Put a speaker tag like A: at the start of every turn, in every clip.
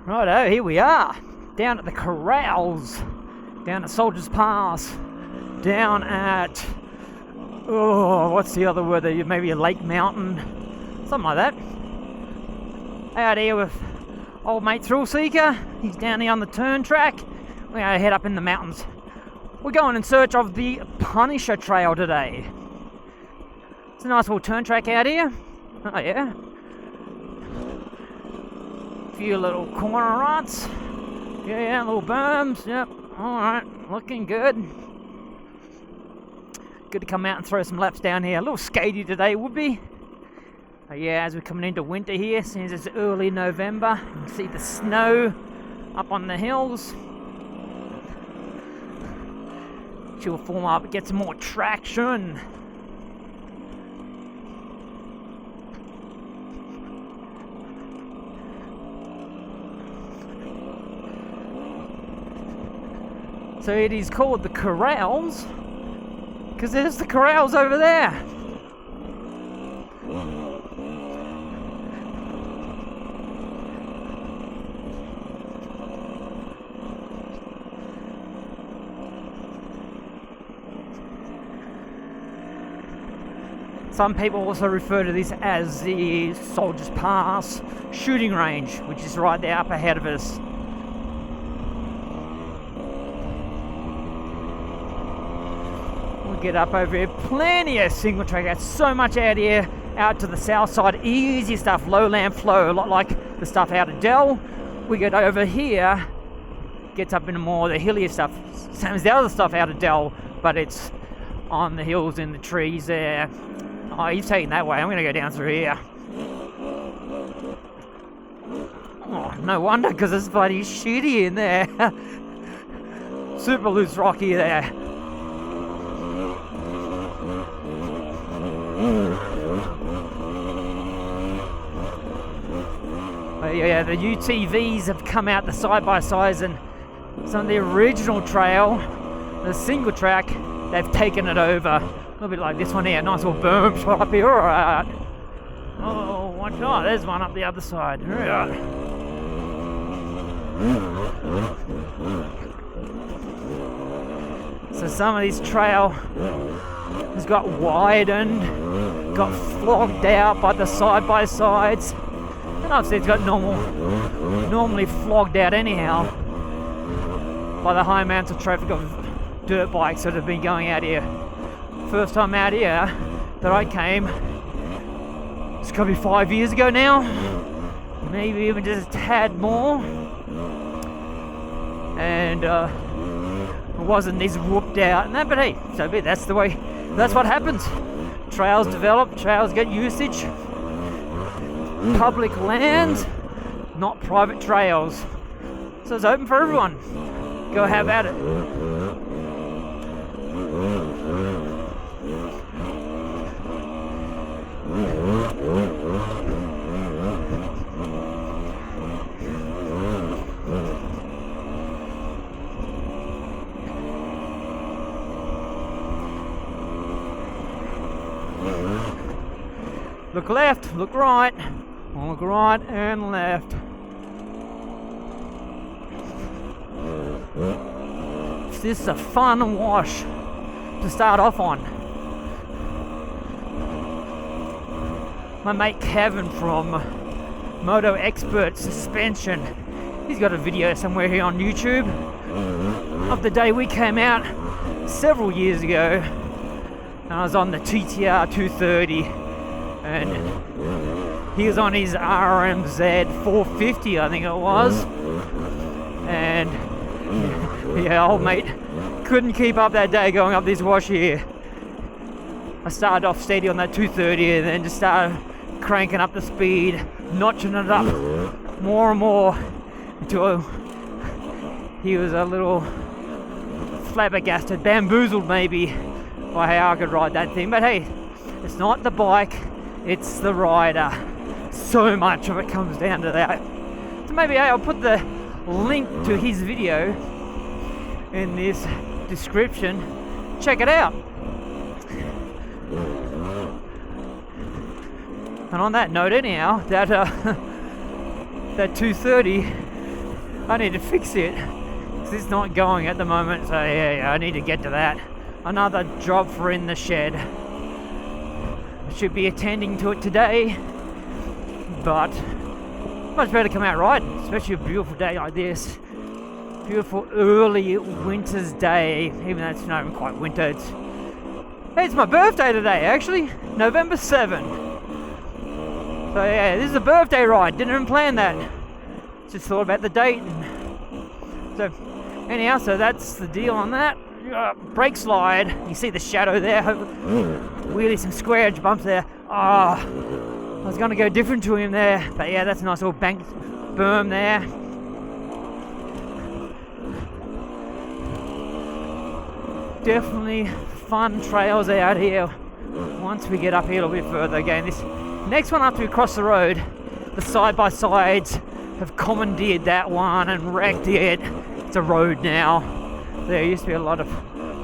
A: Righto, here we are, down at the Corrals, down at Soldiers Pass, down at, what's the other word there, maybe a Lake Mountain, something like that. Out here with old mate Thrill Seeker, he's down here on the turn track. We're going to head up in the mountains. We're going in search of the Punisher Trail today. It's a nice little turn track out here. Oh yeah. Few little corner ruts. Yeah, little berms. Yep. Alright, looking good. Good to come out and throw some laps down here. A little skatey today would be. But yeah, as we're coming into winter here, since it's early November, you can see the snow up on the hills. She'll form up, get some more traction. So it is called the Corrals because there's the corrals over there. Some people also refer to this as the Soldiers Pass shooting range, which is right there up ahead of us. Get up over here, plenty of single track out, so much out here, out to the south side, easy stuff, lowland flow, a lot like the stuff out of Dell. We get over here, gets up into more the hillier stuff, same as the other stuff out of Dell, but it's on the hills in the trees there. Oh, he's taking that way, I'm going to go down through here. Oh, no wonder, because it's bloody shitty in there. Super loose rocky there. Yeah, the UTVs have come out, the side-by-sides, and some of the original trail, the single track, they've taken it over. A little bit like this one here, nice little berm shot up here, alright. Oh, watch out, there's one up the other side. Alright. So some of this trail has got widened, got flogged out by the side-by-sides. And obviously it's got normally flogged out anyhow by the high amounts of traffic of dirt bikes that have been going out here. First time out here that I came, it's got to be 5 years ago now, maybe even just a tad more. And it wasn't this whooped out and that, but hey, so be it. That's the way, that's what happens. Trails develop, trails get usage. Public lands, not private trails. So it's open for everyone. Go have at it. Look left, look right. Look right and left. This is a fun wash to start off on. My mate Kevin from Moto Expert Suspension, he's got a video somewhere here on YouTube of the day we came out several years ago. And I was on the TTR 230 and he was on his RMZ 450, I think it was. And yeah, old mate couldn't keep up that day going up this wash here. I started off steady on that 230 and then just started cranking up the speed, notching it up more and more until he was a little flabbergasted, bamboozled maybe by how I could ride that thing. But hey, it's not the bike, it's the rider. So much of it comes down to that. So maybe I'll put the link to his video in this description. Check it out. And on that note anyhow, that 230 I need to fix it. 'Cause it's not going at the moment, so yeah, I need to get to that. Another job for in the shed. I should be attending to it today, but much better come out riding, especially a beautiful day like this. Beautiful early winter's day, even though it's not even quite winter. Hey, it's my birthday today, actually, November 7th. So yeah, this is a birthday ride. Didn't even plan that. Just thought about the date. So anyhow, so that's the deal on that. Brake slide. You see the shadow there. Really some square edge bumps there. I was going to go different to him there, but yeah, that's a nice little bank berm there. Definitely fun trails out here once we get up here a little bit further. Again, this next one after we cross the road, the side-by-sides have commandeered that one and wrecked it. It's a road now. There used to be a lot of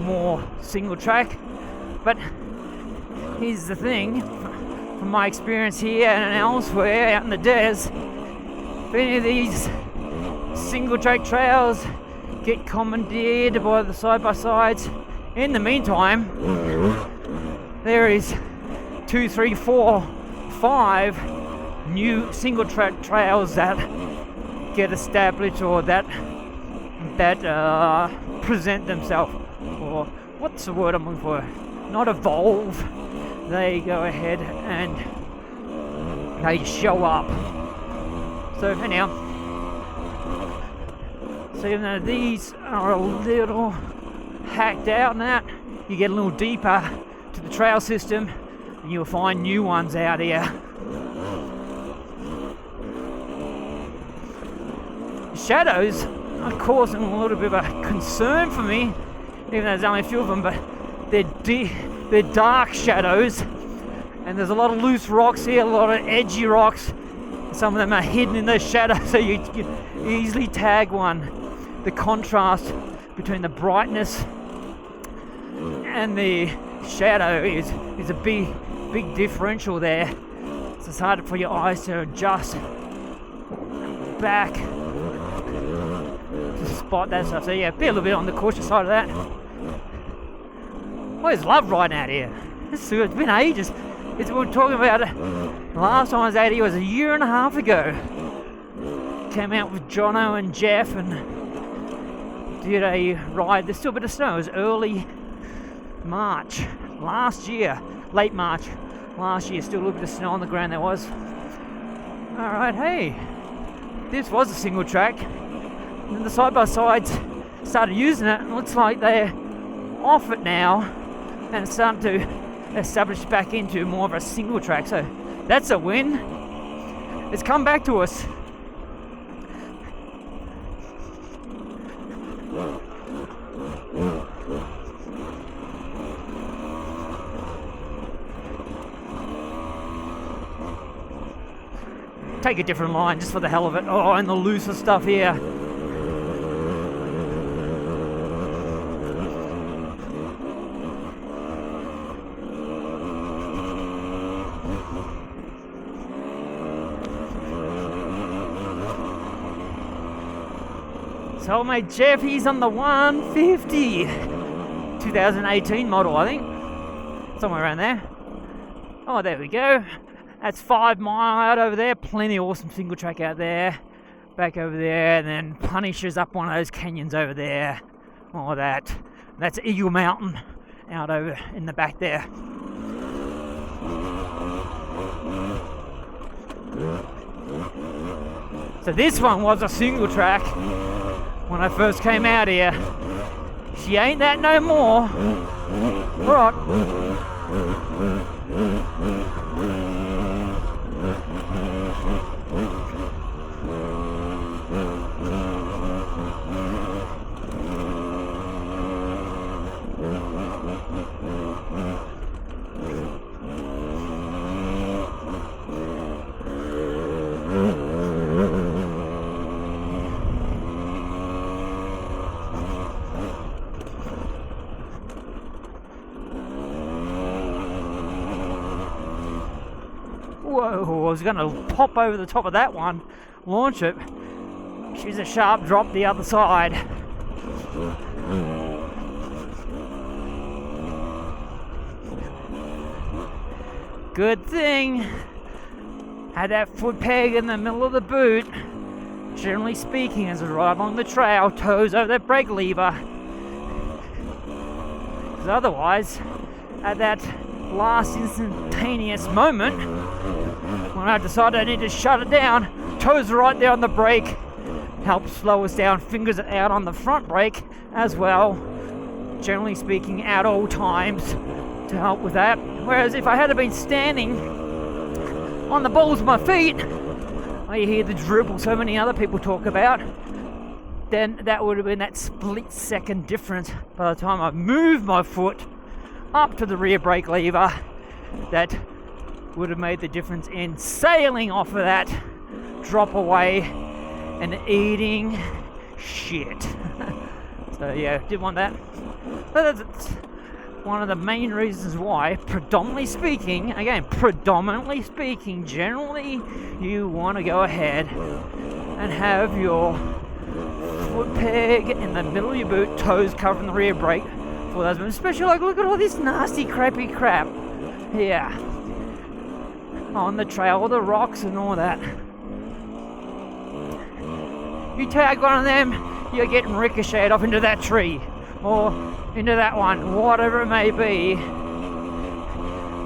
A: more single track, but here's the thing, from my experience here and elsewhere out in the des, if any of these single track trails get commandeered by the side-by-sides, in the meantime, there is 2, 3, 4, 5 new single track trails that get established or that present themselves, or what's the word I'm looking for? Not evolve. They go ahead and they show up. So anyhow, so even though these are a little hacked out and that, you get a little deeper to the trail system and you'll find new ones out here. Shadows are causing a little bit of a concern for me, even though there's only a few of them, but they're dark shadows, and there's a lot of loose rocks here, a lot of edgy rocks. Some of them are hidden in those shadows, so you can easily tag one. The contrast between the brightness and the shadow is a big differential there. So it's hard for your eyes to adjust back to spot that stuff. So yeah, be a little bit on the cautious side of that. I always love riding out here. It's been ages. We were talking about it. The last time I was out here was a year and a half ago. Came out with Jono and Jeff and did a ride. There's still a bit of snow. It was early March last year, late March last year. Still a little bit of snow on the ground there was. Alright, hey, this was a single track. And then the side-by-sides started using it, and it looks like they're off it now, and it's starting to establish back into more of a single track. So that's a win. It's come back to us. Take a different line just for the hell of it. Oh, and the looser stuff here. So mate, Jeff, he's on the 150. 2018 model, I think. Somewhere around there. Oh, there we go. That's 5 mile out over there. Plenty of awesome single track out there. Back over there, and then Punisher's up one of those canyons over there. All that. That's Eagle Mountain out over in the back there. So this one was a single track when I first came out here. She ain't that no more. Right. Whoa, I was going to pop over the top of that one, launch it. She's a sharp drop the other side. Good thing had that foot peg in the middle of the boot. Generally speaking, as I ride along the trail, toes over that brake lever. Because otherwise, at that last instantaneous moment, when I decided I need to shut it down, toes are right there on the brake, help slow us down, fingers are out on the front brake as well, generally speaking at all times to help with that. Whereas if I had been standing on the balls of my feet, you hear the dribble so many other people talk about, then that would have been that split second difference by the time I moved my foot up to the rear brake lever. That would have made the difference in sailing off of that drop away and eating shit. So yeah, didn't want that. But that's one of the main reasons why, predominantly speaking, generally you want to go ahead and have your foot peg in the middle of your boot, toes covering the rear brake for those moments. Especially like, look at all this nasty crappy crap here on the trail, all the rocks and all that. You tag one of them, you're getting ricocheted off into that tree or into that one, whatever it may be.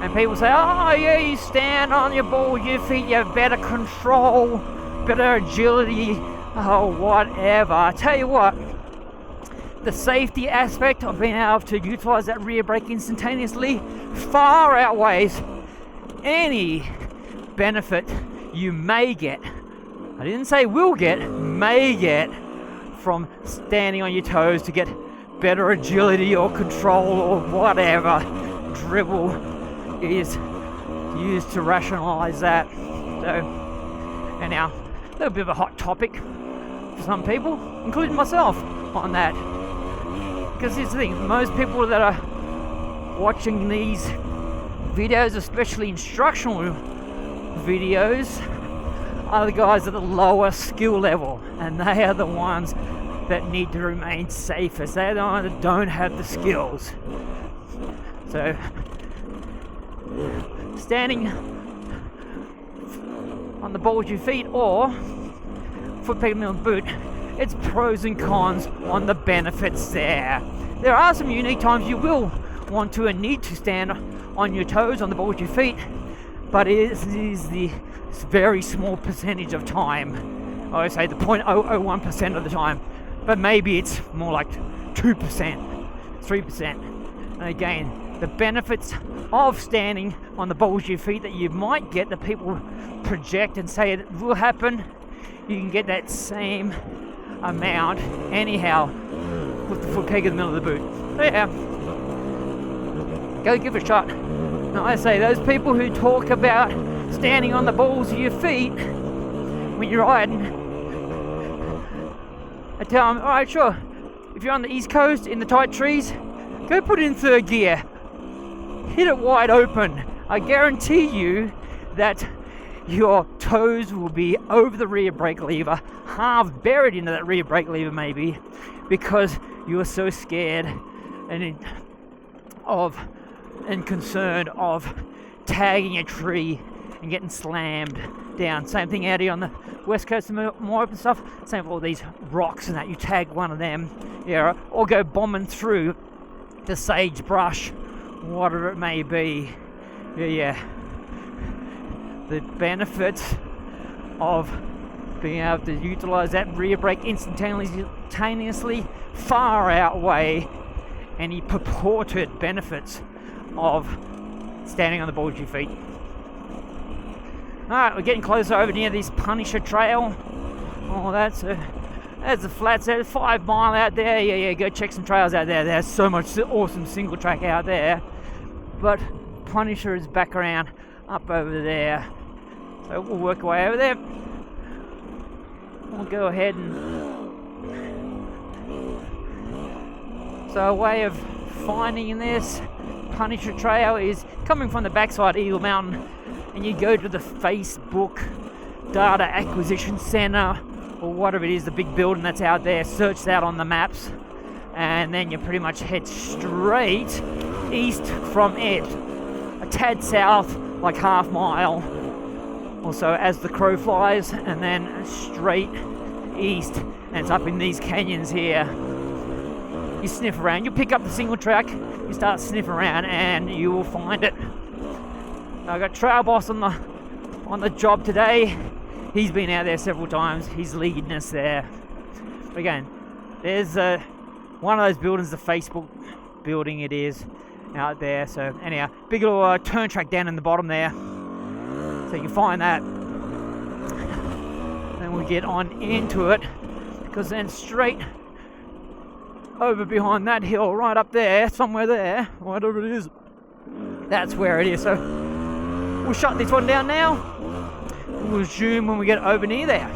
A: And people say, oh yeah, you stand on your balls, your feet, you have better control, better agility, oh whatever. I tell you what, the safety aspect of being able to utilize that rear brake instantaneously far outweighs any benefit you may get. I didn't say will get, may get from standing on your toes to get better agility or control or whatever dribble is used to rationalize that. So, anyhow, a little bit of a hot topic for some people, including myself, on that. Because here's the thing, most people that are watching these videos, especially instructional videos, are the guys at the lower skill level, and they are the ones that need to remain safest. They're the ones that don't have the skills. So, standing on the balls of your feet or foot peg in the boot, it's pros and cons on the benefits there. There are some unique times you will want to and need to stand on your toes, on the balls of your feet, but it is the very small percentage of time. I would say the 0.001% of the time, but maybe it's more like 2%, 3%. And again, the benefits of standing on the balls of your feet that you might get, that people project and say it will happen, you can get that same amount anyhow with the foot peg in the middle of the boot. So yeah, go give it a shot. Now I say, those people who talk about standing on the balls of your feet when you're riding, I tell them, alright, sure, if you're on the East Coast in the tight trees, go put it in third gear, hit it wide open. I guarantee you that your toes will be over the rear brake lever, half buried into that rear brake lever maybe, because you are so scared and concerned of tagging a tree and getting slammed down. Same thing out here on the west coast, more open stuff. Same with all these rocks and that. You tag one of them, yeah, or go bombing through the sagebrush, whatever it may be. Yeah. The benefits of being able to utilize that rear brake instantaneously far outweigh any purported benefits of standing on the balls of your feet. Alright, we're getting closer over near this Punisher Trail. Oh, that's the flats there, 5 mile out there. Yeah, go check some trails out there. There's so much awesome single track out there. But Punisher is back around up over there. So we'll work our way over there. We'll go ahead and... So a way of finding this Punisher Trail is coming from the backside of Eagle Mountain, and you go to the Facebook Data Acquisition Center or whatever it is, the big building that's out there. Search that on the maps, and then you pretty much head straight east from it, a tad south, like half mile or so as the crow flies, and then straight east, and it's up in these canyons here. You sniff around, you pick up the single track, you start sniffing around, and you will find it. I got Trail Boss on the job today. He's been out there several times. He's leading us there. But again, there's one of those buildings, the Facebook building it is, out there. So anyhow, big little turn track down in the bottom there. So you can find that. Then we get on into it, because then straight over behind that hill, right up there, somewhere there, whatever it is, that's where it is. So we'll shut this one down now. We'll resume when we get over near there.